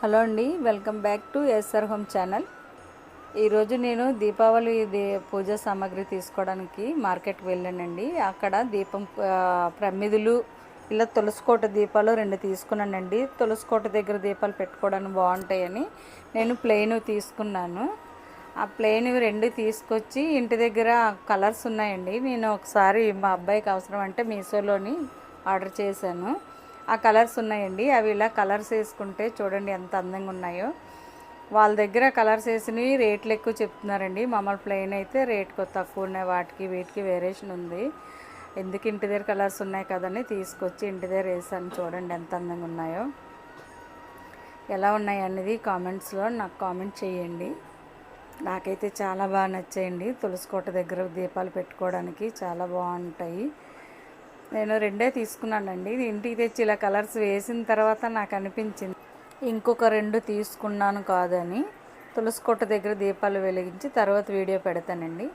Hello అండి, welcome back to SR home channel. ఈరోజు నేను దీపావళి పూజా సామాగ్రి తీసుకోవడానికి మార్కెట్కి వెళ్ళానండి. అక్కడ దీపం ప్రమిదులు ఇలా తులసికోట దీపాలు 2 తీసుకున్నానండి. తులసికోట దగ్గర దీపాలు పెట్టుకోవడానికి బాగుంటాయని నేను ప్లెయిన్ తీసుకున్నాను. ఆ ప్లెయిన్ 2 తీసుకొచ్చి ఇంటి దగ్గర కలర్స్ ఉన్నాయండి. నేను ఒకసారి మా అబ్బాయికి అవసరం అంటే మీషోలోని ఆర్డర్ చేశాను. ఆ కలర్స్ ఉన్నాయండి. అవి ఇలా కలర్స్ వేసుకుంటే చూడండి ఎంత అందంగా ఉన్నాయో. వాళ్ళ దగ్గర కలర్స్ వేసినవి రేట్లు ఎక్కువ చెప్తున్నారండి. మామూలు ప్లెయిన్ అయితే రేట్ తక్కువ ఉన్నాయి. వాటికి వీటికి వేరియేషన్ ఉంది. ఎందుకు ఇంటి దగ్గర కలర్స్ ఉన్నాయి కదని తీసుకొచ్చి ఇంటి దగ్గర వేసాను. చూడండి ఎంత అందంగా ఉన్నాయో. ఎలా ఉన్నాయి అనేది కామెంట్స్లో నాకు కామెంట్ చేయండి. నాకైతే చాలా బాగా నచ్చాయండి. తులసికోట దగ్గర దీపాలు పెట్టుకోవడానికి చాలా బాగుంటాయి. నేను 2 తీసుకున్నానండి. ఇంటికి తెచ్చి ఇలా కలర్స్ వేసిన తర్వాత నాకు అనిపించింది ఇంకొక 2 తీసుకున్నాను కాదని. తులసికోట దగ్గర దీపాలు వెలిగించి తర్వాత వీడియో పెడతానండి.